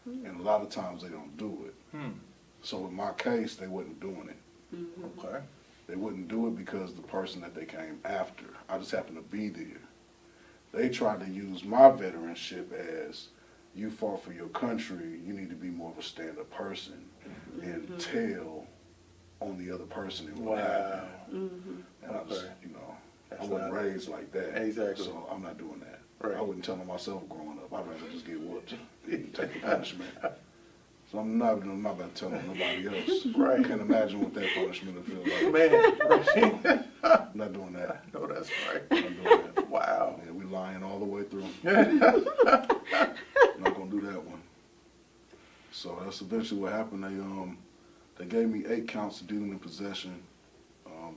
And a lot of times they don't do it. So in my case, they wasn't doing it. Okay. They wouldn't do it because the person that they came after. I just happened to be there. They tried to use my veteranship as, you fought for your country, you need to be more of a stand-up person and tell on the other person and what happened. And I just, I wasn't raised like that. Exactly. So I'm not doing that. Right. I wouldn't tell on myself growing up. I'd rather just get whooped and take the punishment. So I'm not about to tell on nobody else. Right. I can't imagine what that punishment would feel like. Man, I'm not doing that. no, that's right. I'm not doing that. Wow. Yeah, we lying all the way through. I'm not gonna do that one. So that's eventually what happened. They gave me 8 counts of dealing in possession,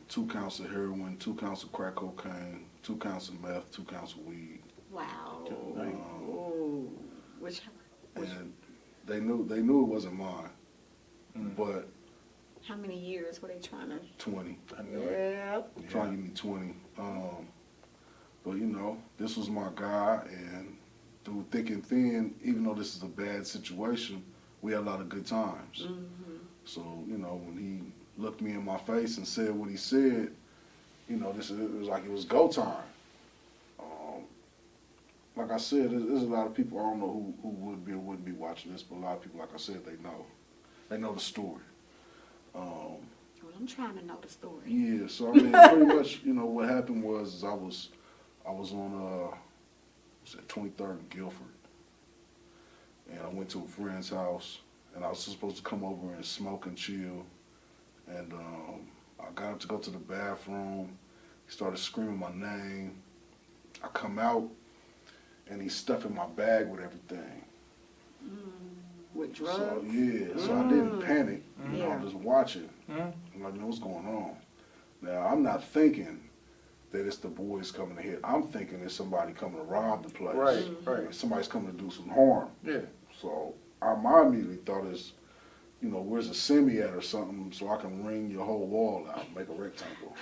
2 counts of heroin, 2 counts of crack cocaine, 2 counts of meth, 2 counts of weed. Wow. Um, Which And they knew it wasn't mine, but how many years were they trying to? 20. I knew it. Yep. Trying to give me 20. But this was my guy, and through thick and thin, even though this is a bad situation, we had a lot of good times. So, when he looked me in my face and said what he said, it was like it was go time. Like I said, there's a lot of people, I don't know who would be or wouldn't be watching this, but a lot of people, like I said, they know. They know the story. Well, I'm trying to know the story. Yeah, so I mean, pretty much, what happened was I was on 23rd and Guilford, and I went to a friend's house, and I was supposed to come over and smoke and chill, and I got up to go to the bathroom. He started screaming my name. I come out, and he's stuffing my bag with everything. With drugs? So, so I didn't panic. I Yeah. was just watching. I'm like, what's going on? Now, I'm not thinking that it's the boys coming to hit. I'm thinking it's somebody coming to rob the place. Right, right. Somebody's coming to do some harm. Yeah. So my immediately thought is, where's a semi at or something so I can ring your whole wall out, make a rectangle.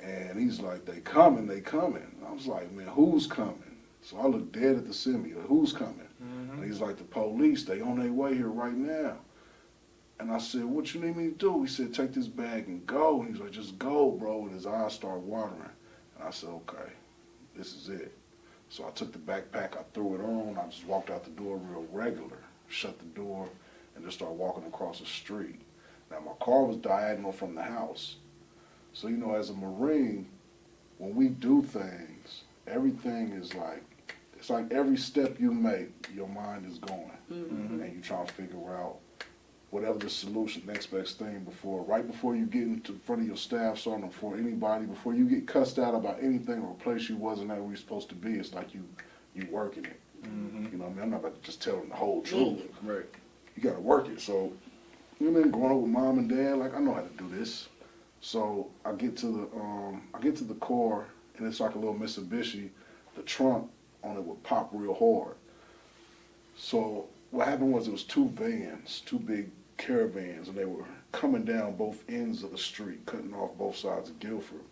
And he's like, they coming. I was like, man, who's coming? So I looked dead at the semi, like, who's coming? And he's like, the police, they on their way here right now. And I said, what you need me to do? He said, take this bag and go. And he's like, just go, bro. And his eyes started watering. And I said, okay, this is it. So I took the backpack, I threw it on, I just walked out the door real regular, shut the door, and just started walking across the street. Now my car was diagonal from the house. So, as a Marine, when we do things, everything is like, it's like every step you make, your mind is going. And you trying to figure out whatever the solution, next best thing right before you get into front of your staff sergeant, before you get cussed out about anything or a place you wasn't at where you're supposed to be, it's like you working it. You know what I mean? I'm not about to just tell them the whole truth. Right. You got to work it. So, growing up with mom and dad, like, I know how to do this. So I get to the car, and it's like a little Mitsubishi. The trunk on it would pop real hard. So what happened was it was 2 vans, 2 big caravans, and they were coming down both ends of the street, cutting off both sides of Guilford.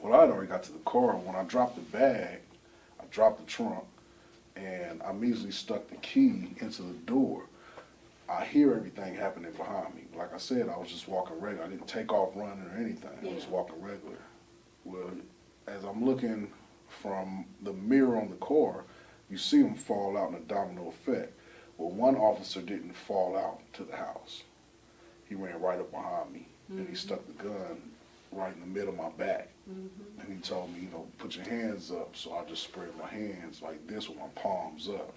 Well, I'd already got to the car. When I dropped the bag, I dropped the trunk, and I immediately stuck the key into the door. I hear everything happening behind me. Like I said, I was just walking regular. I didn't take off running or anything. I was walking regular. Well, as I'm looking from the mirror on the car, you see them fall out in a domino effect. Well, one officer didn't fall out to the house. He ran right up behind me, and he stuck the gun right in the middle of my back. And he told me, put your hands up. So I just spread my hands like this with my palms up.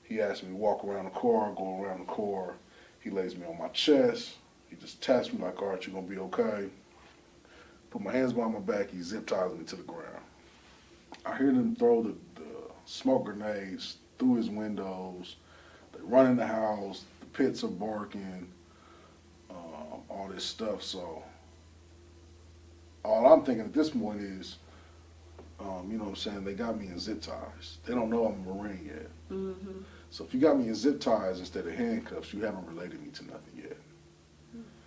He asked me to walk around the car, go around the car. He lays me on my chest. He just taps me like, all right, you're going to be okay. Put my hands behind my back. He zip ties me to the ground. I hear them throw the smoke grenades through his windows. They run in the house. The pits are barking, all this stuff. So all I'm thinking at this point is, you know what I'm saying, they got me in zip ties. They don't know I'm a Marine yet. So if you got me in zip ties instead of handcuffs, you haven't related me to nothing yet.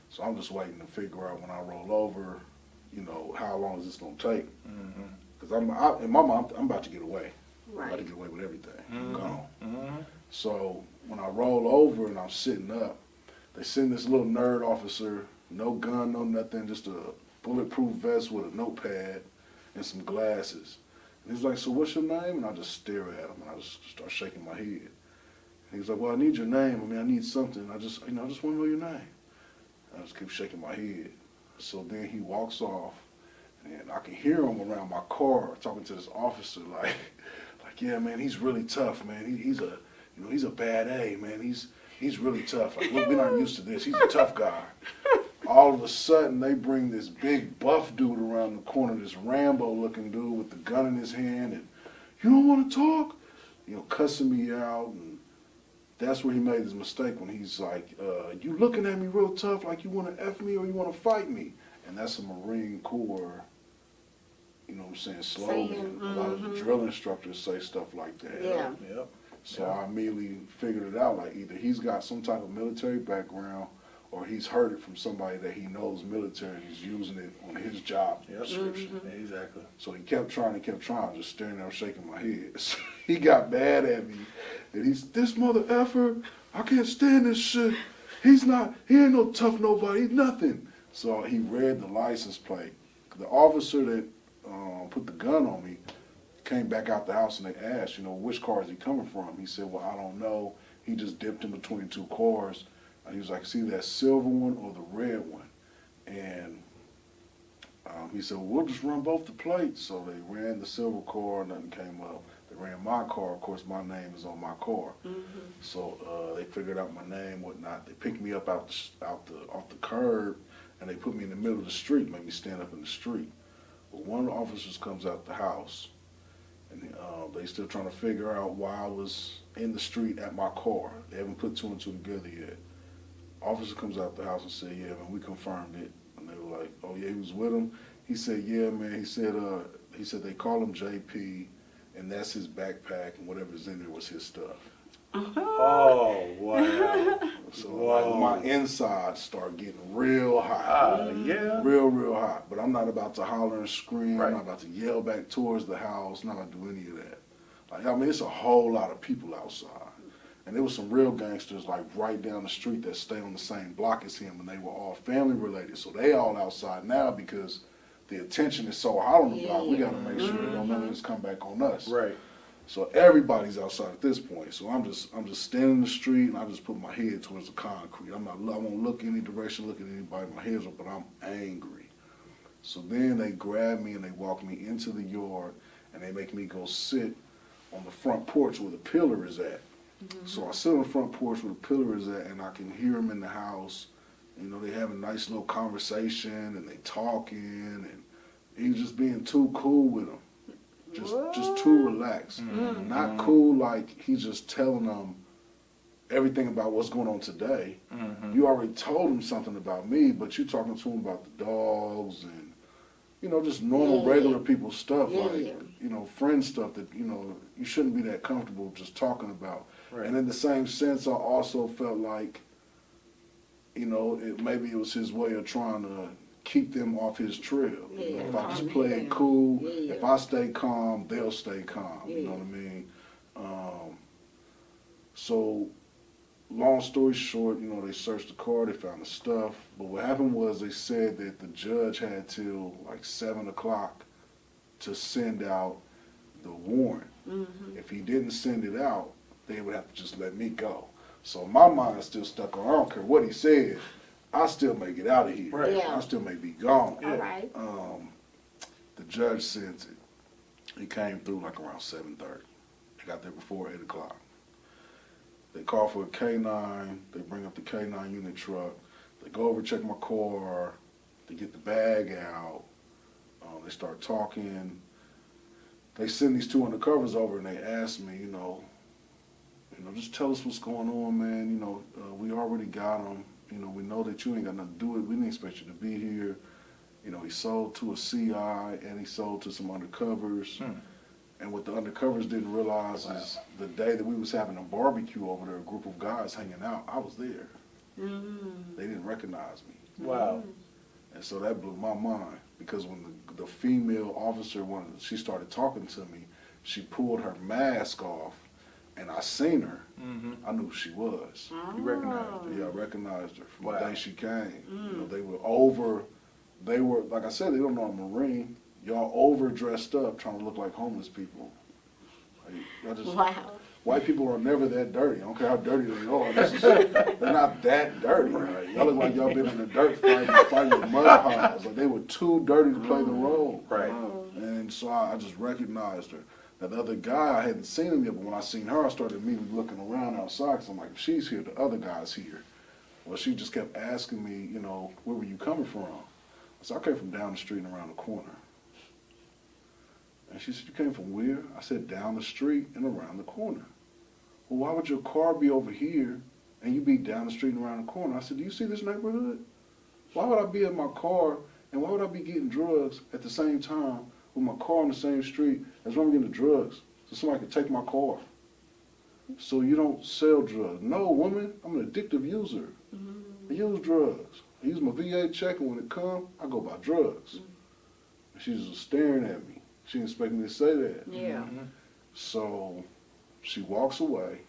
So I'm just waiting to figure out when I roll over, how long is this going to take? Because in my mind, I'm about to get away. I got to Right. get away with everything. I'm Mm-hmm. gone. Mm-hmm. So when I roll over and I'm sitting up, they send this little nerd officer, no gun, no nothing, just a bulletproof vest with a notepad and some glasses. And he's like, so what's your name? And I just stare at him and I just start shaking my head. And he's like, well, I need your name. I mean, I need something. I just want to know your name. And I just keep shaking my head. So then he walks off and I can hear him around my car talking to this officer like, yeah, man, he's really tough, man. He's a bad A, man. He's really tough. Like, look, we're not used to this. He's a tough guy. All of a sudden, they bring this big buff dude around the corner, this Rambo-looking dude with the gun in his hand, and you don't want to talk? Cussing me out, and that's where he made his mistake when he's like, you looking at me real tough like you want to F me or you want to fight me? And that's a Marine Corps, you know what I'm saying, slogan. A lot of the drill instructors say stuff like that. Yeah. Yep. So I immediately figured it out. Like either he's got some type of military background or he's heard it from somebody that he knows military and he's using it on his job Yep. description. Exactly. So he kept trying, just staring there shaking my head. So he got mad at me and he's, this mother effer, I can't stand this shit. He ain't no tough nobody, he's nothing. So he read the license plate. The officer that put the gun on me came back out the house and they asked, which car is he coming from? He said, well, I don't know. He just dipped in between two cars. And he was like, see that silver one or the red one? And he said, well, we'll just run both the plates. So they ran the silver car, nothing came up. They ran my car. Of course, my name is on my car. So they figured out my name, whatnot. They picked me up off the curb, and they put me in the middle of the street, made me stand up in the street. But one of the officers comes out the house, and they still trying to figure out why I was in the street at my car. They haven't put two and two together yet. Officer comes out the house and said, yeah, man, we confirmed it. And they were like, oh, yeah, he was with him? He said, yeah, man. He said they call him JP, and that's his backpack, and whatever's in there was his stuff. Oh, wow. So Whoa. like, my insides start getting real hot. Yeah. Real hot. But I'm not about to holler and scream. Right. I'm not about to yell back towards the house. Not about to do any of that. Like, I mean, it's a whole lot of people outside. And there was some real gangsters, like, right down the street that stay on the same block as him, and they were all family related. So they all outside now because the attention is so hot on the block. We got to make sure that none of this come back on us. Right. So everybody's outside at this point. So I'm just standing in the street and I just put my head towards the concrete. I won't look any direction, look at anybody. My head's up, but I'm angry. So then they grab me and they walk me into the yard and they make me go sit on the front porch where the pillar is at. So I sit on the front porch where the pillar is at and I can hear them in the house. They have a nice little conversation and they talking and he's just being too cool with them. Just too relaxed. Not cool like he's just telling them everything about what's going on today. You already told him something about me, but you're talking to him about the dogs and, just normal, regular people stuff, friend stuff that, you shouldn't be that comfortable just talking about. Right. And in the same sense, I also felt like, maybe it was his way of trying to keep them off his trail. If I just play it cool, if I stay calm, they'll stay calm. You know what I mean? So, long story short, they searched the car, they found the stuff. But what happened was they said that the judge had till like 7 o'clock to send out the warrant. If he didn't send it out, they would have to just let me go. So my mind's still stuck on, I don't care what he said, I still may get out of here. Right. Yeah. I still may be gone. All right. The judge sent it. He came through like around 7:30. They got there before 8 o'clock. They call for a K9. They bring up the K9 unit truck. They go over, check my car. They get the bag out. They start talking. They send these two undercovers over and they ask me, just tell us what's going on, man. We already got him. We know that you ain't got nothing to do with it. We didn't expect you to be here. He sold to a CI and he sold to some undercovers. And what the undercovers didn't realize is the day that we was having a barbecue over there, a group of guys hanging out, I was there. They didn't recognize me. Wow. And so that blew my mind because when the female officer, she started talking to me, she pulled her mask off, and I seen her. Mm-hmm. I knew who she was. You recognized her. Yeah, I recognized her from Wow. the day she came. You know, they were, like I said, they don't know I'm a Marine. Y'all over dressed up trying to look like homeless people. Like, y'all just, Wow. white people are never that dirty. I don't care how dirty they are. They're not that dirty. Right? Y'all look like y'all been in the dirt fighting with mud pies. Like they were too dirty to play the role. Right. And so I just recognized her. Now the other guy, I hadn't seen him yet, but when I seen her, I started immediately looking around outside because I'm like, if she's here, the other guy's here. Well, she just kept asking me, you know, where were you coming from? I said, I came from down the street and around the corner. And she said, you came from where? I said, down the street and around the corner. Well, why would your car be over here and you be down the street and around the corner? I said, do you see this neighborhood? Why would I be in my car and why would I be getting drugs at the same time with my car on the same street as when I'm getting the drugs? So somebody could take my car. So you don't sell drugs. No, woman, I'm an addictive user. I use drugs. I use my VA check, and when it comes, I go buy drugs. And she's just staring at me. She didn't expect me to say that. Yeah. Mm-hmm. So she walks away.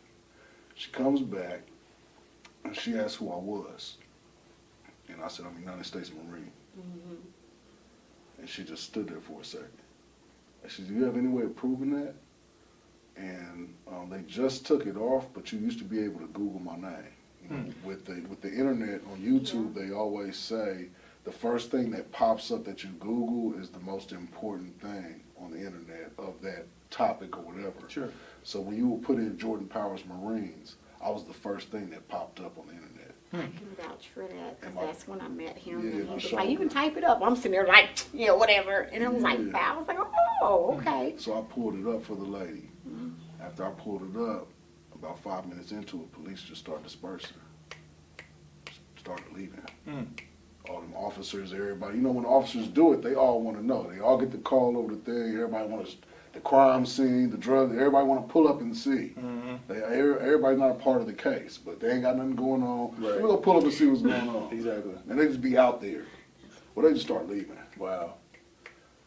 She comes back, and she asks who I was. And I said, I'm a United States Marine. And she just stood there for a second. And she said, do you have any way of proving that? And they just took it off, but you used to be able to Google my name. You know, with the internet on YouTube, they always say the first thing that pops up that you Google is the most important thing on the internet of that topic or whatever. Sure. So when you would put in Jordan Powers Marines, I was the first thing that popped up on the internet. I can vouch for that because And my- that's when I met him. Yeah, and he my was shoulder. like, you can type it up. I'm sitting there like, you know, whatever. And I was like, Yeah. wow. I was like, oh, okay. So I pulled it up for the lady. After I pulled it up, about 5 minutes into it, police just started dispersing. Started leaving. All them officers, everybody. You know, when officers do it, they all want to know. They all get the call over the thing. Everybody wants the crime scene, the drug. Everybody want to pull up and see. Everybody's not a part of the case, but they ain't got nothing going on. Right. We're going to pull up and see what's going on. Exactly. And they just be out there. Well, they just start leaving. Wow.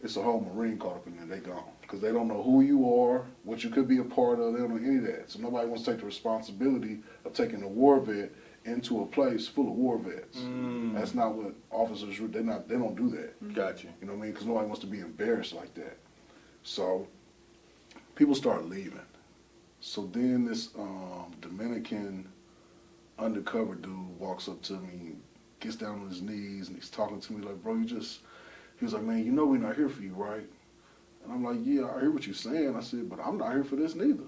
It's a whole Marine caught up in there. They gone. Because they don't know who you are, what you could be a part of. They don't know any of that. So nobody wants to take the responsibility of taking a war vet into a place full of war vets. That's not what officers do. They don't do that. Gotcha. You know what I mean? Because nobody wants to be embarrassed like that. So people start leaving. So then this Dominican undercover dude walks up to me, gets down on his knees, and he's talking to me like, bro, he was like, man, you know we're not here for you, right? And I'm like, yeah, I hear what you're saying. I said, but I'm not here for this neither.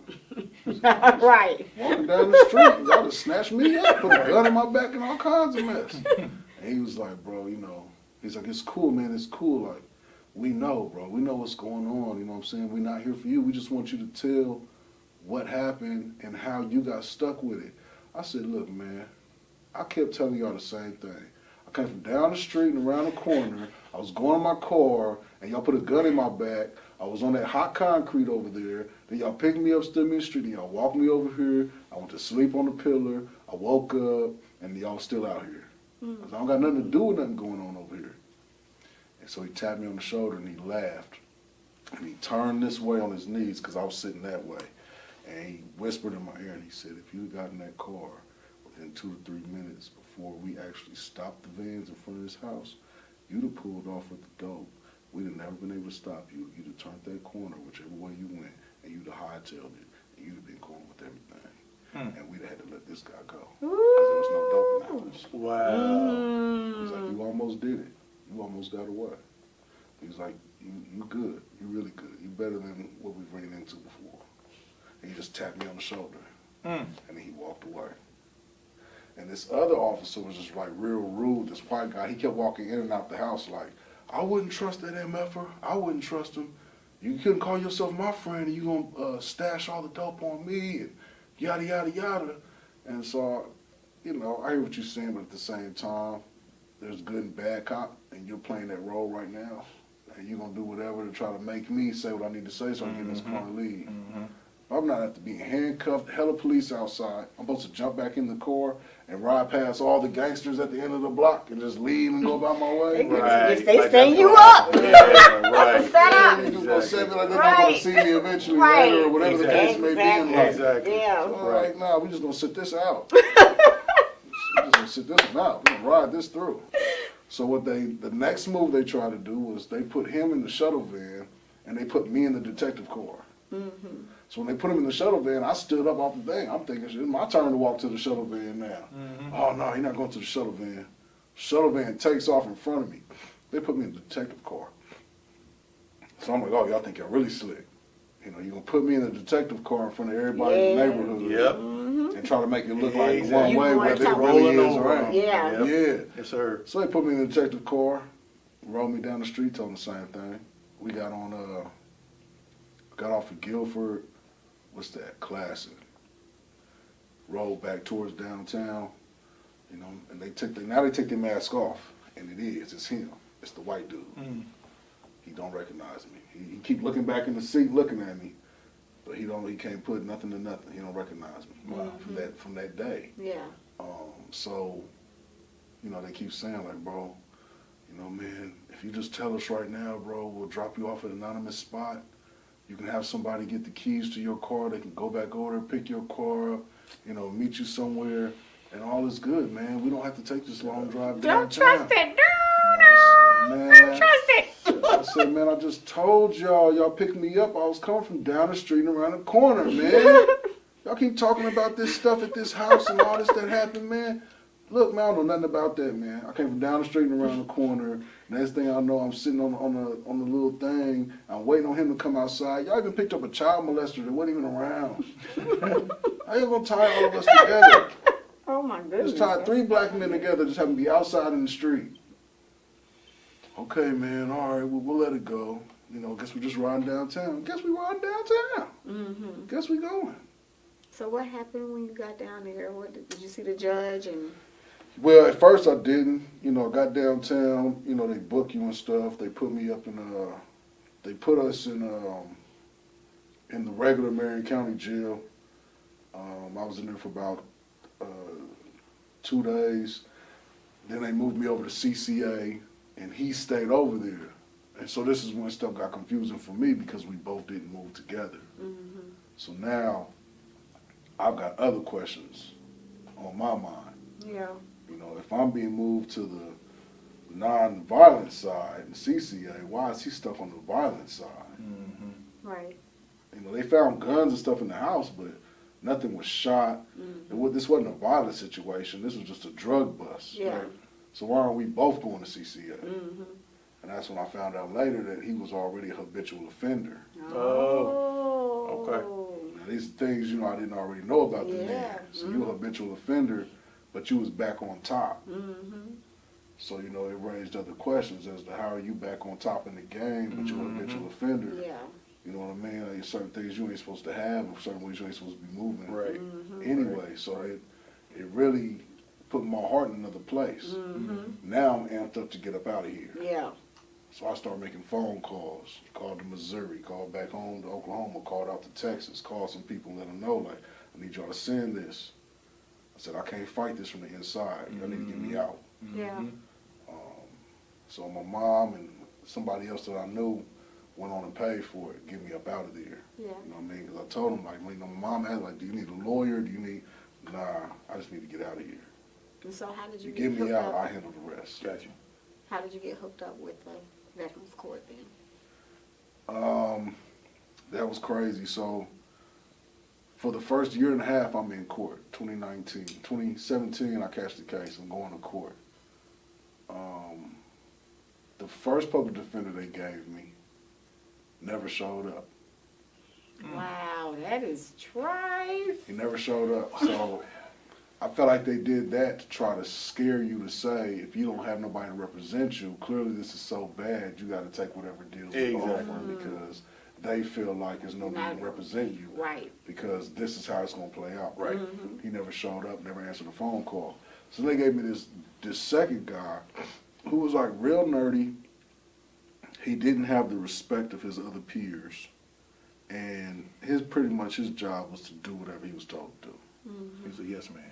Right. Walking down the street, y'all just snatched me up, put a gun in my back and all kinds of mess. And he was like, bro, you know, he's like, it's cool, man, it's cool. Like, we know, bro, we know what's going on, you know what I'm saying? We're not here for you. We just want you to tell what happened and how you got stuck with it. I said, look, man, I kept telling y'all the same thing. I came from down the street and around the corner. I was going in my car, and y'all put a gun in my back. I was on that hot concrete over there. Then y'all picked me up, stood me in the street, and y'all walked me over here. I went to sleep on the pillar. I woke up, and y'all still out here. I said, I don't got nothing to do with nothing going on over here. And so he tapped me on the shoulder, and he laughed. And he turned this way on his knees, because I was sitting that way. And he whispered in my ear, and he said, if you had gotten in that car within 2 to 3 minutes before we actually stopped the vans in front of this house, you'd have pulled off with the dope. We'd have never been able to stop you. You'd have turned that corner whichever way you went, and you'd have hightailed it, and you'd have been going with everything. And we'd have had to let this guy go, because there was no dope in the house. Wow. He's like, you almost did it. You almost got away. He's like, you good. You really good. You better than what we've ran into before. And he just tapped me on the shoulder, and then he walked away. And this other officer was just like real rude, this white guy. He kept walking in and out the house like, I wouldn't trust that MFer. I wouldn't trust him. You couldn't call yourself my friend and you gonna stash all the dope on me and yada, yada, yada. And so, you know, I hear what you're saying, but at the same time, there's good and bad cop, and you're playing that role right now. And you're gonna do whatever to try to make me say what I need to say so I can get in this car and leave. I'm not have to be handcuffed, hella police outside. I'm supposed to jump back in the car and ride past all the gangsters at the end of the block and just leave and go about my way. Right. If they Like send that's you what- up. Yeah, That's right. a setup. You just gonna send me like they're not Right. gonna see me eventually Right. later or whatever the case may be in life. Exactly. Yeah. So I'm like, nah, we just gonna sit this out. We just gonna sit this one out. We're gonna ride this through. So the next move they tried to do was they put him in the shuttle van and they put me in the detective car. Mm-hmm. So when they put him in the shuttle van, I stood up off the thing. I'm thinking, it's my turn to walk to the shuttle van now. Oh no, he's not going to the shuttle van. Shuttle van takes off in front of me. They put me in the detective car. So I'm like, oh, y'all think y'all really slick. You know, you're going to put me in the detective car in front of everybody in the Yeah. neighborhood Yep. and try to make it look like Exactly. one You way going where it somewhere. really is, Rolling over. right? Yeah. Yep. Yeah. Yes, sir. So they put me in the detective car, rolled me down the street, told them the same thing. We got off of Guilford, what's that, Classic. Rolled back towards downtown, you know, and now they take their mask off, and it's him. It's the white dude. Mm. He don't recognize me. He keep looking back in the seat, looking at me, but he can't put nothing to nothing. He don't recognize me from that day. Yeah. So, you know, they keep saying like, bro, you know, man, if you just tell us right now, bro, we'll drop you off at an anonymous spot. You can have somebody get the keys to your car. They can go back over there, pick your car up, you know, meet you somewhere, and all is good, man. We don't have to take this long drive Don't downtown. trust it. Man, Don't trust it. I said, man, I just told y'all picked me up. I was coming from down the street and around the corner, man. Y'all keep talking about this stuff at this house and all this that happened, man. Look, man, I don't know nothing about that, man. I came from down the street and around the corner. Next thing I know, I'm sitting on the little thing. I'm waiting on him to come outside. Y'all even picked up a child molester that wasn't even around. How you gonna tie all of us together? Oh my goodness. Just tied 3 black men together, just have them be outside in the street. Okay, man, all right, we'll let it go. You know, guess we're just riding downtown. Guess we riding downtown. Mm-hmm. Guess we going. So what happened when you got down there? What did you see the judge and? Well, at first I didn't. You know, I got downtown. You know, they book you and stuff. They put me up in they put us in the regular Marion County jail. I was in there for about 2 days. Then they moved me over to CCA, and he stayed over there. And so this is when stuff got confusing for me because we both didn't move together. Mm-hmm. So now I've got other questions on my mind. Yeah. You know, if I'm being moved to the non-violent side in CCA, why is he stuck on the violent side? Mm-hmm. Right. You know, they found guns and stuff in the house, but nothing was shot. Mm-hmm. This wasn't a violent situation. This was just a drug bust. Yeah. So why aren't we both going to CCA? Mm-hmm. And that's when I found out later that he was already a habitual offender. Oh. Okay. Now, these are things, you know, I didn't already know about the Yeah. man. So you're a habitual offender, but you was back on top. Mm-hmm. So, you know, it raised other questions as to how are you back on top in the game, but you're a habitual offender. Yeah. You know what I mean? Like, certain things you ain't supposed to have, and certain ways you ain't supposed to be moving. Right. Mm-hmm. Anyway, so it really put my heart in another place. Mm-hmm. Now I'm amped up to get up out of here. Yeah. So I started making phone calls. Called to Missouri, called back home to Oklahoma, called out to Texas, called some people and let them know, like, I need y'all to send this. I said, I can't fight this from the inside. Y'all need to get me out. Yeah. So my mom and somebody else that I knew went on and paid for it, get me up out of there. Yeah. You know what I mean? Because I told them, like, you know, my mom asked, like, do you need a lawyer? Do you need, nah, I just need to get out of here. And so how did you You get get me hooked out, up? I handle the rest. Gotcha. How did you get hooked up with the Veterans Court then? That was crazy. So for the first year and a half, I'm in court. 2019, 2017, I cashed the case. I'm going to court. The first public defender they gave me never showed up. Wow, that is trice. He never showed up. So I felt like they did that to try to scare you to say, if you don't have nobody to represent you, clearly this is so bad, you got to take whatever deals they Exactly. offer because they feel like there's no need to represent you Right. because this is how it's going to play out. Right. Mm-hmm. He never showed up, never answered a phone call. So they gave me this second guy who was like real nerdy. He didn't have the respect of his other peers. and his job was to do whatever he was told to do. He's a yes man.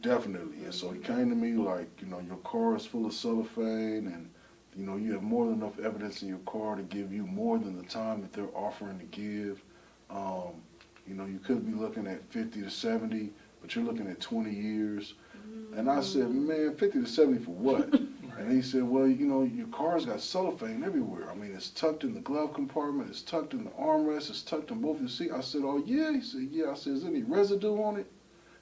Definitely. And so he came to me like, your car is full of cellophane, and you have more than enough evidence in your car to give you more than the time that they're offering to give. You could be looking at 50 to 70, but you're looking at 20 years. And I said, man, 50 to 70 for what? And he said, well, your car's got cellophane everywhere. I mean, it's tucked in the glove compartment, it's tucked in the armrest, it's tucked in both your seats. I said, oh, yeah? He said, yeah. I said, is there any residue on it?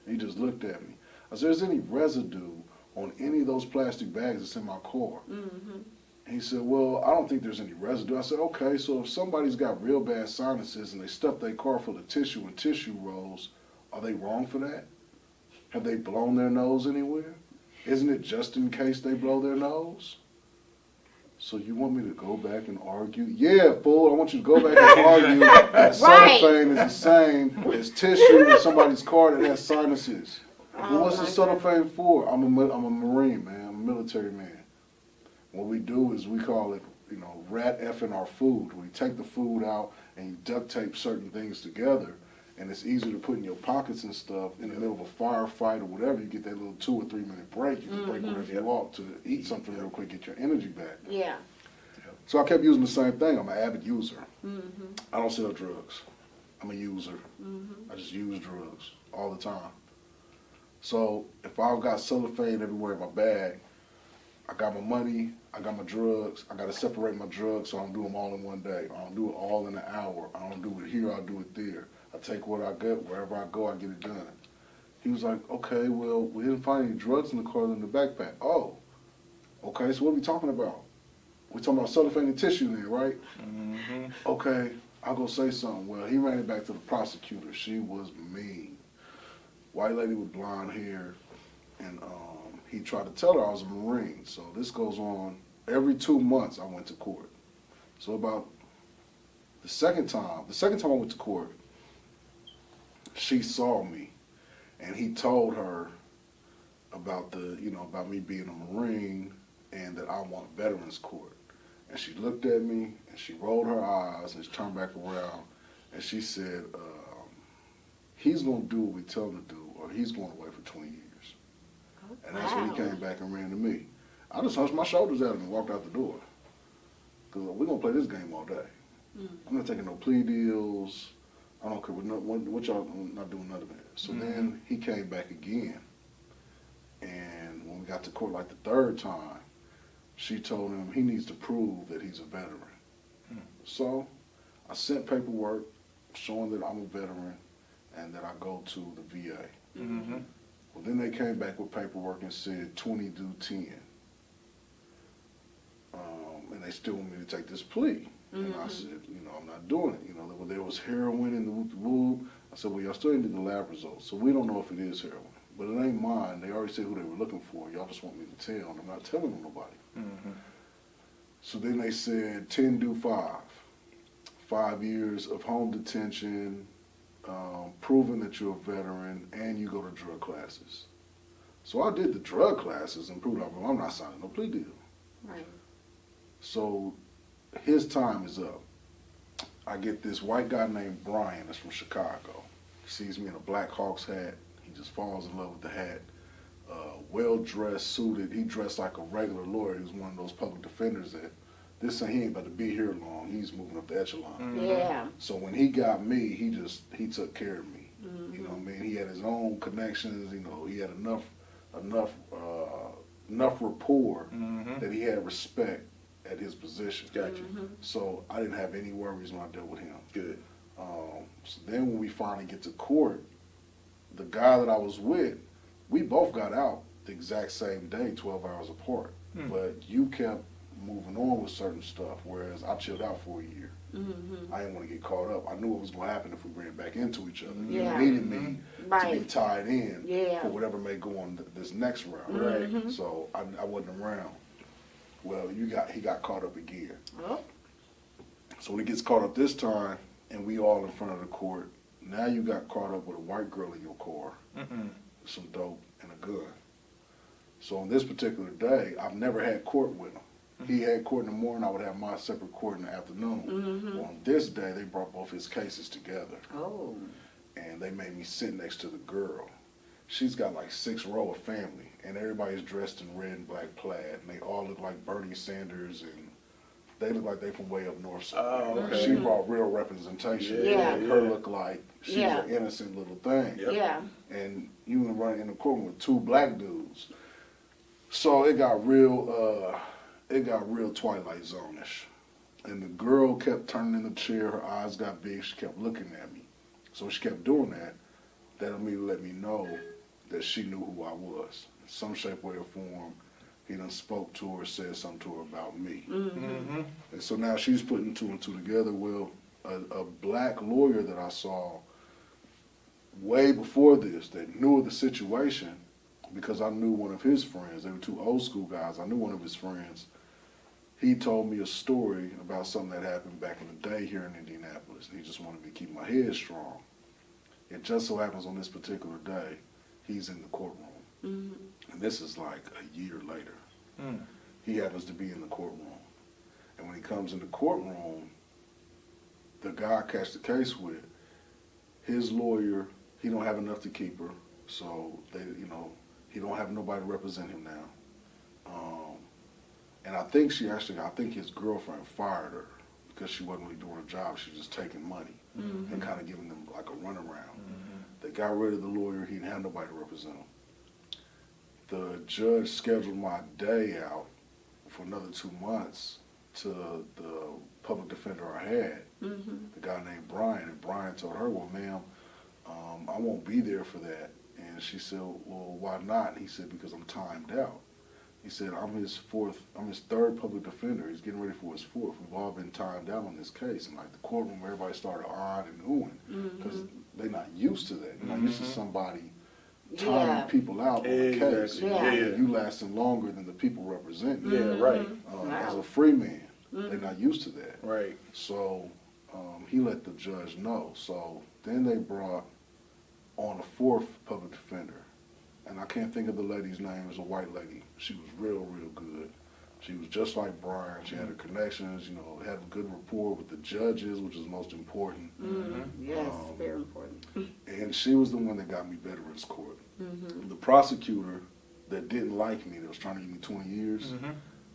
And he just looked at me. I said, is there any residue on any of those plastic bags that's in my car? And he said, well, I don't think there's any residue. I said, okay, so if somebody's got real bad sinuses and they stuff their car full of tissue and tissue rolls, are they wrong for that? Have they blown their nose anywhere? Isn't it just in case they blow their nose? So you want me to go back and argue? Yeah, fool, I want you to go back and argue that cellophane is the same as tissue in somebody's car that has sinuses. Well, what's the cellophane for? I'm a Marine, man. I'm a military man. What we do is we call it, rat effing our food. We take the food out and you duct tape certain things together, and it's easier to put in your pockets and stuff in the middle of a firefight or whatever. You get that little 2 or 3 minute break. You can break whatever you want to eat something real quick, get your energy back. Yeah. So I kept using the same thing. I'm an avid user. I don't sell drugs. I'm a user. I just use drugs all the time. So if I've got cellophane everywhere in my bag, I got my money, I got my drugs, I got to separate my drugs so I don't do them all in one day. I don't do it all in an hour. I don't do it here, I do it there. I take what I get, wherever I go, I get it done. He was like, okay, well, we didn't find any drugs in the car in the backpack. Oh, okay, so what are we talking about? We're talking about cellophane and tissue then, right? Okay, I'll go say something. Well, he ran it back to the prosecutor. She was mean. White lady with blonde hair, and he tried to tell her I was a Marine. So this goes on every 2 months. I went to court. So about the second time I went to court, she saw me, and he told her about about me being a Marine and that I want veterans court. And she looked at me and she rolled her eyes and she turned back around and she said, he's gonna do what we tell him to do, or he's going away for 20 years. And that's when he came back and ran to me. I just hunched my shoulders at him and walked out the door. Because we're going to play this game all day. I'm not taking no plea deals. I don't care what y'all, I'm not doing none of that. So then he came back again. And when we got to court like the third time, she told him he needs to prove that he's a veteran. So I sent paperwork showing that I'm a veteran and that I go to the VA. Well, then they came back with paperwork and said 20 due 10. And they still want me to take this plea. And I said, I'm not doing it. There was heroin in the whoop. I said, well, y'all still need the lab results. So we don't know if it is heroin. But it ain't mine. They already said who they were looking for. Y'all just want me to tell. And I'm not telling nobody. So then they said 10 due 5. 5 years of home detention, proving that you're a veteran, and you go to drug classes. So I did the drug classes and proved I'm not signing no plea deal. Right. So his time is up. I get this white guy named Brian that's from Chicago. He sees me in a Black Hawks hat. He just falls in love with the hat. Well-dressed, suited. He dressed like a regular lawyer. He was one of those public defenders that he ain't about to be here long. He's moving up the echelon. Yeah. So when he got me, he took care of me. You know what I mean? He had his own connections. He had enough rapport that he had respect at his position. Gotcha. So I didn't have any worries when I dealt with him. Good. So then when we finally get to court, the guy that I was with, we both got out the exact same day, 12 hours apart. But you kept moving on with certain stuff, whereas I chilled out for a year. I didn't want to get caught up. I knew what was going to happen if we ran back into each other. Yeah. You needed me to be Right. tied in Yeah. for whatever may go on this next round. Right. So I wasn't around. Well, he got caught up again. Oh. So when he gets caught up this time, and we all in front of the court, now you got caught up with a white girl in your car, some dope, and a gun. So on this particular day, I've never had court with him. He had court in the morning, I would have my separate court in the afternoon. Mm-hmm. On this day, they brought both his cases together, Oh. and they made me sit next to the girl. She's got like 6 row of family, and everybody's dressed in red and black plaid, and they all look like Bernie Sanders, and they look like they from way up north somewhere. Oh, okay. She brought real representation. Yeah. Her look like she Yeah. was an innocent little thing. Yep. Yeah. And you were running in the courtroom with 2 black dudes. So it got real Twilight Zone-ish. And the girl kept turning in the chair, her eyes got big, she kept looking at me. So she kept doing that. That immediately let me know that she knew who I was. In some shape, way, or form, he done spoke to her, said something to her about me. Mm-hmm. And so now she's putting 2 and 2 together. Well, a black lawyer that I saw way before this that knew of the situation, because I knew one of his friends. They were 2 old school guys. I knew one of his friends. He told me a story about something that happened back in the day here in Indianapolis. And he just wanted me to keep my head strong. It just so happens on this particular day, he's in the courtroom. Mm-hmm. And this is like a year later. Mm. He happens to be in the courtroom. And when he comes in the courtroom, the guy I catch the case with, his lawyer, he don't have enough to keep her. So he don't have nobody to represent him now. And I think his girlfriend fired her because she wasn't really doing her job. She was just taking money and kind of giving them like a runaround. They got rid of the lawyer. He didn't have nobody to represent him. The judge scheduled my day out for another 2 months to the public defender I had, the guy named Brian. And Brian told her, well, ma'am, I won't be there for that. And she said, well, why not? And he said, because I'm timed out. He said, I'm his 3rd public defender. He's getting ready for his 4th. We've all been timed out on this case. And like the courtroom, everybody started awing and oohing because they're not used to that. They're not used to somebody timing people out on a case. Exactly. Yeah. You lasting longer than the people representing you. Yeah, right. As a free man, they're not used to that. Right. So he let the judge know. So then they brought on a 4th public defender. And I can't think of the lady's name. It was a white lady. She was real, real good. She was just like Brian. She had her connections, had a good rapport with the judges, which is most important. Yes, very important. And she was the one that got me Veterans Court. The prosecutor that didn't like me, that was trying to give me 20 years,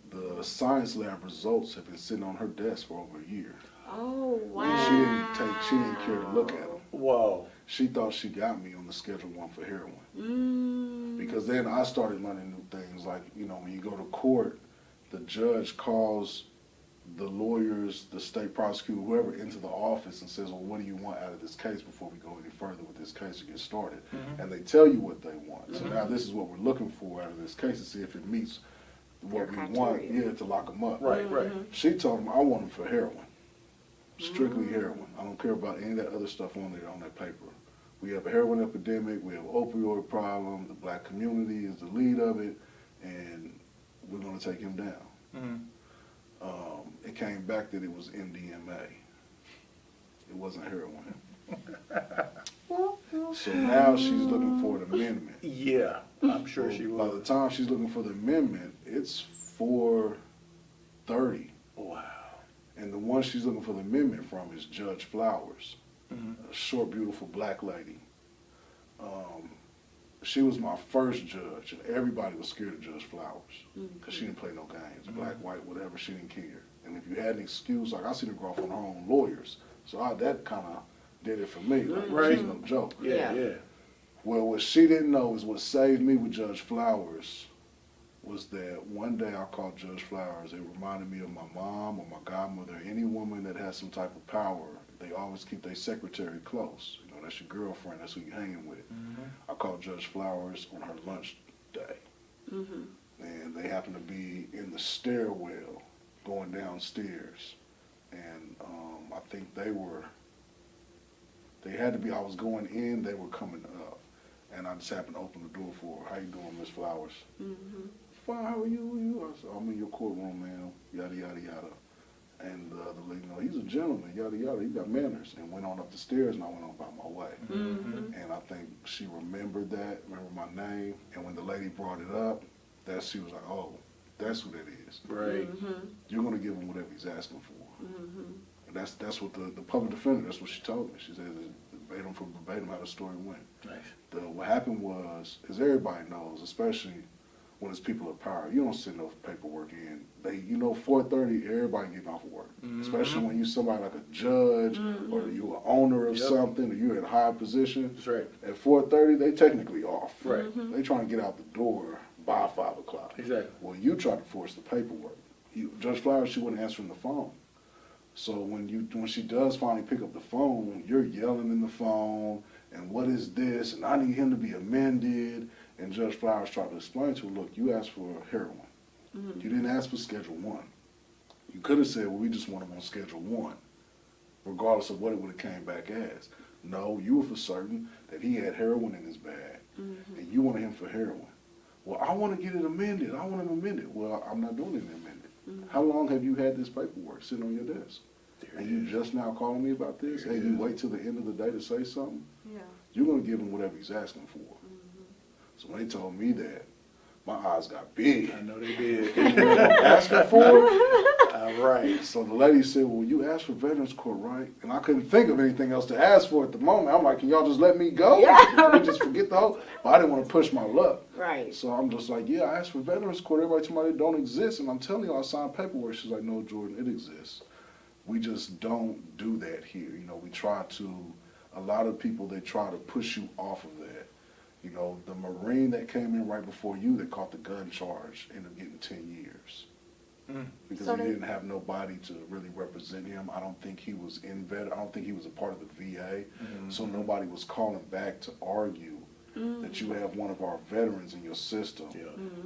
the science lab results have been sitting on her desk for over a year. Oh, wow. And she didn't care to look at them. Whoa. She thought she got me on the Schedule 1 for heroin. Because then I started learning new things. Like, when you go to court, the judge calls the lawyers, the state prosecutor, whoever, into the office and says, well, what do you want out of this case before we go any further with this case to get started? And they tell you what they want. So now this is what we're looking for out of this case to see if it meets what Their we want, criteria. to lock them up. Right, right. She told him, I want him for heroin. Strictly heroin. I don't care about any of that other stuff on that paper. We have a heroin epidemic, we have an opioid problem, the black community is the lead of it, and we're going to take him down. It came back that it was MDMA. It wasn't heroin. So now she's looking for an amendment. Yeah, I'm sure she By will. the time she's looking for the amendment, it's 4:30. Wow. And the one she's looking for the amendment from is Judge Flowers, a short, beautiful black lady. She was my first judge, and everybody was scared of Judge Flowers because she didn't play no games, black, white, whatever. She didn't care. And if you had an excuse, like I seen her grow up on her own lawyers, so that kind of did it for me. Like, Right. she's no joke. Yeah, Yeah. yeah. Well, what she didn't know is what saved me with Judge Flowers was that one day I called Judge Flowers. It reminded me of my mom or my godmother, any woman that has some type of power. They always keep their secretary close. That's your girlfriend. That's who you're hanging with. I called Judge Flowers on her lunch day. And they happened to be in the stairwell going downstairs. And I think they had to be, I was going in, they were coming up. And I just happened to open the door for her. How you doing, Miss Flowers? Fine, how are you? Who are you? I said, I'm in your courtroom, ma'am. Yada, yada, yada. And the lady, he's a gentleman, yada, yada. He got manners. And went on up the stairs, and I went on about my way. And I think she remembered my name. And when the lady brought it up, she was like, oh, That's who that is. Right. You're going to give him whatever he's asking for. And that's what the public defender, that's what she told me. She said verbatim for verbatim how the story went. Nice. What happened was, as everybody knows, especially when it's people of power, you don't send no paperwork in. 4:30, everybody getting off of work. Especially when you somebody like a judge or you an owner of something or you're in a high position. That's right. At 4:30, they technically off. Right. They trying to get out the door by 5 o'clock. Exactly. Well, you try to force the paperwork. Judge Flowers, she wasn't answering the phone. So when she does finally pick up the phone, you're yelling in the phone, and what is this? And I need him to be amended. And Judge Flowers tried to explain to her, look, you asked for heroin. You didn't ask for Schedule 1. You could have said, well, we just want him on Schedule 1, regardless of what it would have came back as. No, you were for certain that he had heroin in his bag, and you wanted him for heroin. Well, I want to get it amended. I want him amended. Well, I'm not doing it amended. How long have you had this paperwork sitting on your desk? And you just now calling me about this? Hey, you wait till the end of the day to say something? Yeah. You're going to give him whatever he's asking for. So when they told me that, my eyes got big. I know they did. Asking for it? All right. So the lady said, well, you asked for Veterans Court, right? And I couldn't think of anything else to ask for at the moment. I'm like, can y'all just let me go? Yeah. We just forget the whole... But I didn't want to push my luck. Right. So I'm just like, yeah, I asked for Veterans Court. Everybody told me it don't exist. And I'm telling you, I signed paperwork. She's like, no, Jordan, it exists. We just don't do that here. We try to... A lot of people, they try to push you off of that. The Marine that came in right before you that caught the gun charge ended up getting 10 years. Because So he they- didn't have nobody to really represent him. I don't think he was I don't think he was a part of the VA. So nobody was calling back to argue that you have one of our veterans in your system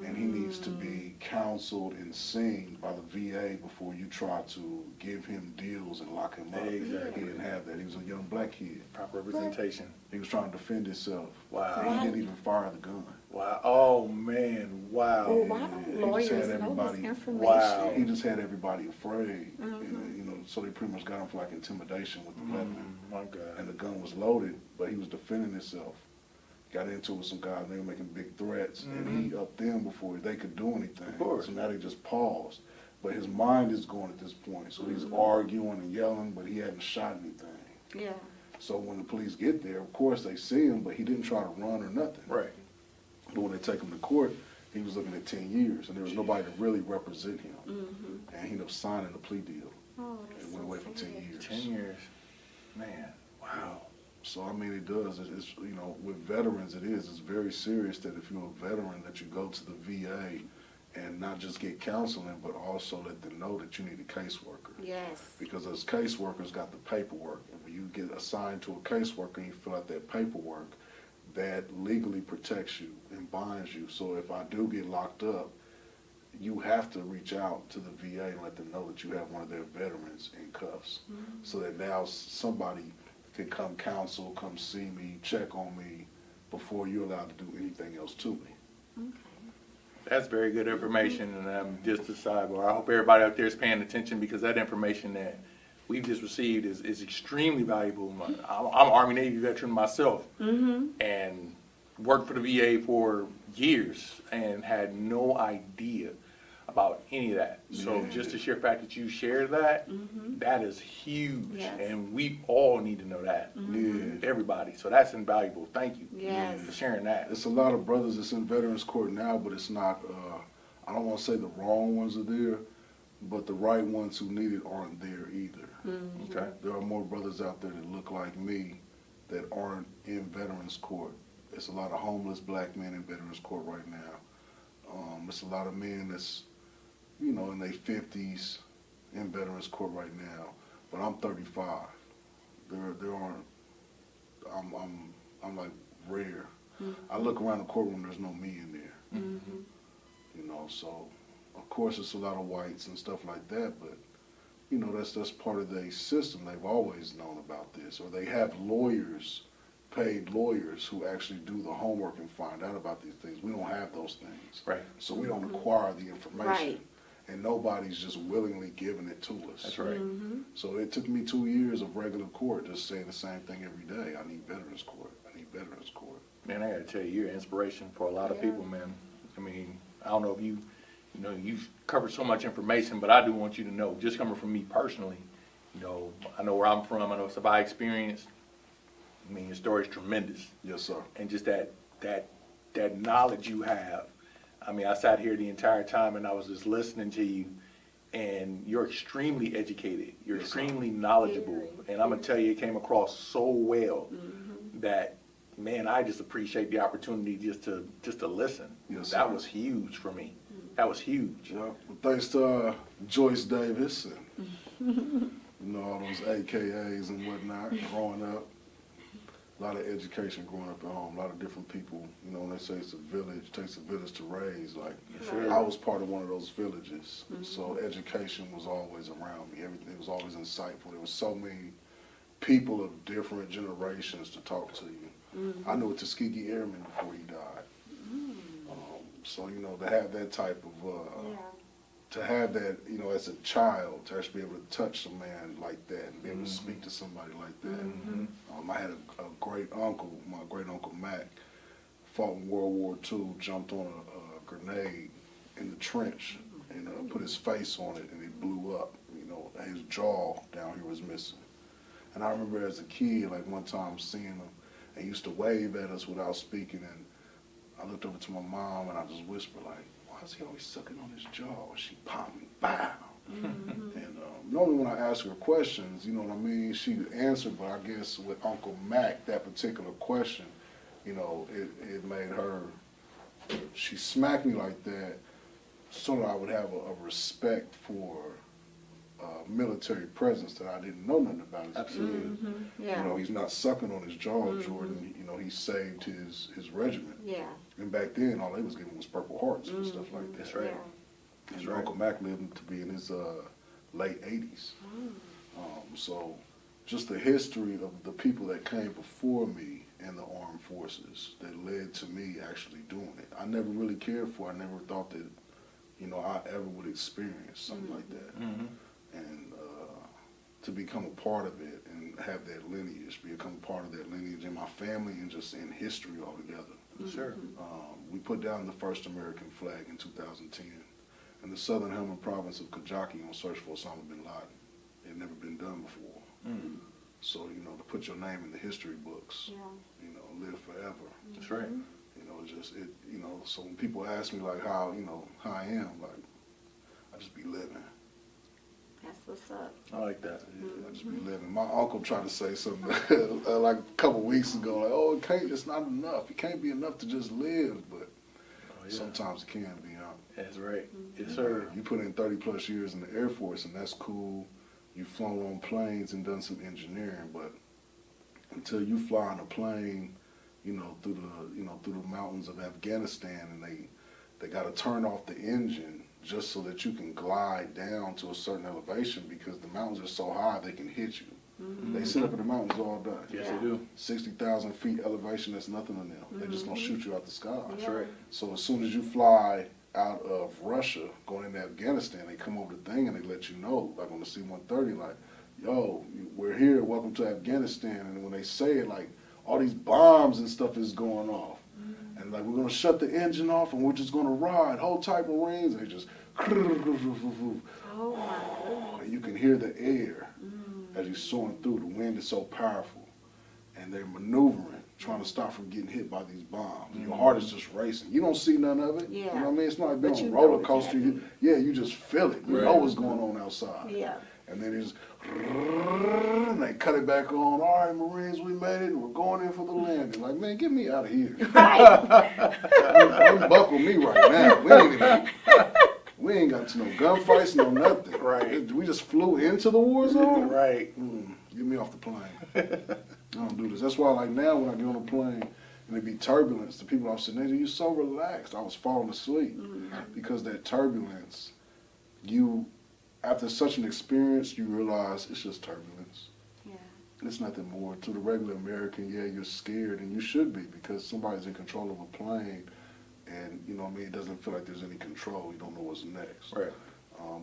and he needs to be counseled and seen by the VA before you try to give him deals and lock him up. Exactly. He didn't have that. He was a young black kid. Proper representation. He was trying to defend himself. Wow. And he didn't even fire the gun. Wow. Oh, man. Wow. Well, why don't He just lawyers had know this everybody- information? Wow. He just had everybody afraid. So they pretty much got him for like intimidation with the weapon. My God. And the gun was loaded, but he was defending himself. Got into it with some guys, and they were making big threats, and he upped them before they could do anything. Of course. So now they just paused. But his mind is going at this point, so he's arguing and yelling, but he hadn't shot anything. Yeah. So when the police get there, of course they see him, but he didn't try to run or nothing. Right. But when they take him to court, he was looking at 10 years, and there was nobody to really represent him. And he ended up signing a plea deal Oh, that's and went away for 10 years. 10 years. Man. Wow. So, I mean, it does. It's with veterans, it's very serious that if you're a veteran, that you go to the VA and not just get counseling, but also let them know that you need a caseworker. Yes. Because those caseworkers got the paperwork. And when you get assigned to a caseworker and you fill out that paperwork, that legally protects you and binds you. So if I do get locked up, you have to reach out to the VA and let them know that you have one of their veterans in cuffs. So that now somebody can come counsel, come see me, check on me before you're allowed to do anything else to me. That's very good information, and just a sidebar. I hope everybody out there is paying attention because that information that we've just received is extremely valuable. I'm an Army Navy veteran myself, and worked for the VA for years and had no idea about any of that. So Yeah. just the sheer fact that you share that, that is huge, Yes. and we all need to know that. Yeah. Everybody. So that's invaluable. Thank you Yes. for sharing that. It's a lot of brothers that's in Veterans Court now, but it's not, I don't want to say the wrong ones are there, but the right ones who need it aren't there either. Okay. There are more brothers out there that look like me that aren't in Veterans Court. There's a lot of homeless black men in Veterans Court right now. It's a lot of men that's, in their 50s in Veterans Court right now, but I'm 35. There aren't, I'm like rare. I look around the courtroom, there's no me in there. So of course it's a lot of whites and stuff like that, but that's part of their system. They've always known about this, or they have lawyers, paid lawyers who actually do the homework and find out about these things. We don't have those things. Right. So we don't acquire the information. Right. And nobody's just willingly giving it to us. That's right. So it took me 2 years of regular court just saying the same thing every day. I need Veterans Court. I need Veterans Court. Man, I gotta tell you, you're an inspiration for a lot of people, man. I mean, I don't know if you you know, you've covered so much information, but I do want you to know, just coming from me personally, you know, I know where I'm from, I know it's my experience. I mean, your story's tremendous. Yes, sir. And just that knowledge you have. I mean, I sat here the entire time and I was just listening to you, and you're extremely educated. You're Yes, sir. extremely knowledgeable. Very. And I'm going to tell you, it came across so well that, man, I just appreciate the opportunity just to listen. Yes, That sir. was huge for me. That was huge. Yeah. Well, thanks to Joyce Davis and you know, all those AKAs and whatnot growing up. A lot of education growing up at home. A lot of different people. You know, when they say it's a village, it takes a village to raise. Like, sir. I was part of one of those villages, so education was always around me. Everything was always insightful. There was so many people of different generations to talk to you. I knew a Tuskegee Airman before he died. So, you know, to have that type of, to have that, you know, as a child, to actually be able to touch a man like that and be able to speak to somebody like that. I had a great uncle, my great uncle Mac, fought in World War II, jumped on a grenade in the trench and put his face on it and it blew up. You know, his jaw down here was missing. And I remember as a kid, like one time seeing him, and he used to wave at us without speaking, and I looked over to my mom and I just whispered like, why is he always sucking on his jaw? And she popped me, bow. And normally when I ask her questions, you know what I mean, she'd answer, but I guess with Uncle Mac, that particular question, you know, it made her, she smacked me like that so that I would have a respect for military presence that I didn't know nothing about as a kid. Yeah. You know, he's not sucking on his jaw, Jordan. You know, he saved his regiment. Yeah. And back then, all they was giving was Purple Hearts and stuff like that. That's right. Yeah. And Uncle Mac lived to be in his late 80s. So just the history of the people that came before me in the armed forces that led to me actually doing it. I never really cared for it. I never thought that, you know, I ever would experience something like that. And to become a part of it and have that lineage, become a part of that lineage in my family and just in history altogether. Sure. We put down the first American flag in 2010 in the southern Helmand province of Kajaki on search for Osama bin Laden. It had never been done before. So, you know, to put your name in the history books, Yeah. you know, live forever. That's right. You know, you know, so when people ask me like how, you know, how I am, like, I just be living. That's what's up. I like that. I just be living. My uncle tried to say something like a couple weeks ago, like, oh, it's not enough. It can't be enough to just live, but sometimes it can be. That's right. Yes, sir. You put in 30 plus years in the Air Force, and that's cool. You've flown on planes and done some engineering, but until you fly on a plane, you know, through the mountains of Afghanistan, and they got to turn off the engine just so that you can glide down to a certain elevation because the mountains are so high they can hit you. They sit up in the mountains all day. Yes, they do. 60,000 feet elevation, that's nothing to them. They're just going to shoot you out the sky. That's right. So as soon as you fly out of Russia, going into Afghanistan, they come over the thing and they let you know, like on the C-130, like, yo, we're here, welcome to Afghanistan. And when they say it, like, all these bombs and stuff is going off. And like, we're going to shut the engine off and we're just going to ride. Hold tight, Marines. And they just, Oh my goodness. and you can hear the air as you're soaring through. The wind is so powerful. And they're maneuvering, trying to stop from getting hit by these bombs. Your heart is just racing. You don't see none of it. Yeah. You know what I mean? It's not like being But on a you know roller it's coaster. happening. You just feel it. You Right. know what's going on outside. Yeah. And then it's, and they cut it back on. All right, Marines, we made it. We're going in for the landing. Like, man, get me out of here. Unbuckle me right now. We ain't got to no gunfights, no nothing. Right. We just flew into the war zone. Right. Get me off the plane. I don't do this. That's why, like now, when I get on a plane and it be turbulence, the people I'm sitting there, you're so relaxed. I was falling asleep because that turbulence. After such an experience, you realize it's just turbulence. Yeah. It's nothing more. To the regular American, yeah, you're scared, and you should be because somebody's in control of a plane, and you know what I mean. It doesn't feel like there's any control. You don't know what's next. Right.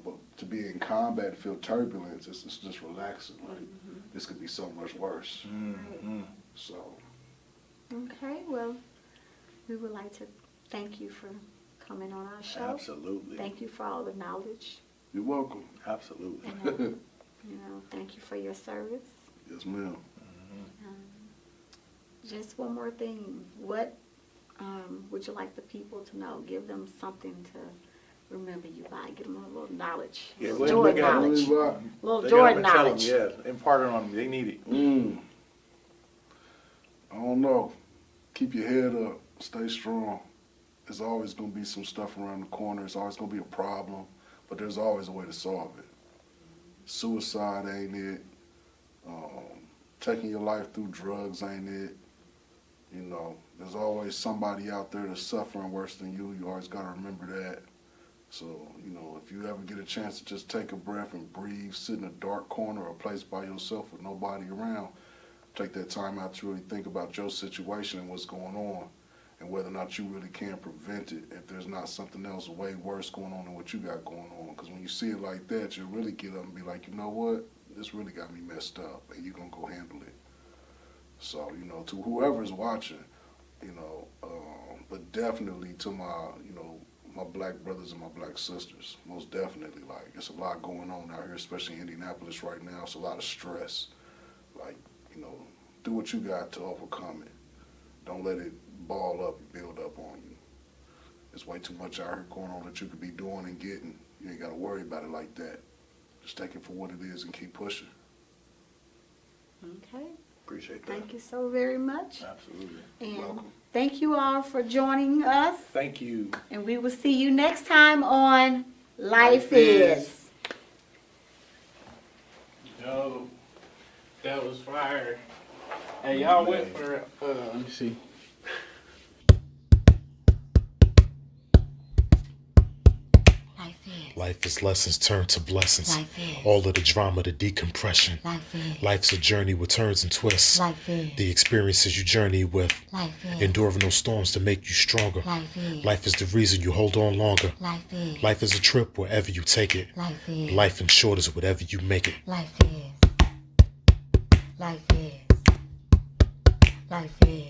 But to be in combat and feel turbulence, it's just relaxing. Like this could be so much worse. So Okay, well, we would like to thank you for coming on our show. Absolutely. Thank you for all the knowledge. You're welcome. Absolutely. And, thank you for your service. Yes, ma'am. Just one more thing. What would you like the people to know? Give them something to remember you by. Give them a little knowledge. Yeah, A go little ahead Jordan and knowledge. Right. A little They Jordan gotta tell knowledge. them, yeah, impart it on them. They need it. I don't know. Keep your head up. Stay strong. There's always going to be some stuff around the corner. It's always going to be a problem, but there's always a way to solve it. Suicide ain't it. Taking your life through drugs ain't it. You know, there's always somebody out there that's suffering worse than you. You always got to remember that. So, you know, if you ever get a chance to just take a breath and breathe, sit in a dark corner or a place by yourself with nobody around, take that time out to really think about your situation and what's going on and whether or not you really can prevent it if there's not something else way worse going on than what you got going on. Because when you see it like that, you'll really get up and be like, you know what? This really got me messed up, and you're going to go handle it. So, you know, to whoever's watching, you know, but definitely to my, you know, my black brothers and my black sisters, most definitely. Like, it's a lot going on out here, especially in Indianapolis right now. It's a lot of stress. Like, you know, do what you got to overcome it. Don't let it ball up and build up on you. There's way too much out here going on that you could be doing and getting. You ain't got to worry about it like that. Just take it for what it is and keep pushing. Okay. Appreciate that. Thank you so very much. Absolutely. And Welcome. thank you all for joining us. Thank you. And we will see you next time on Life Life Is. Is. Yo, that was fire. Hey, y'all went for, let me see. Life is. Life is lessons turned to blessings. Life is. All of the drama, the decompression. Life is. Life's a journey with turns and twists. Life is. The experiences you journey with. Life is. Enduring those storms to make you stronger. Life is. Life is the reason you hold on longer. Life is. Life is a trip wherever you take it. Life is. Life in short is whatever you make it. Life is. Life is. Life is.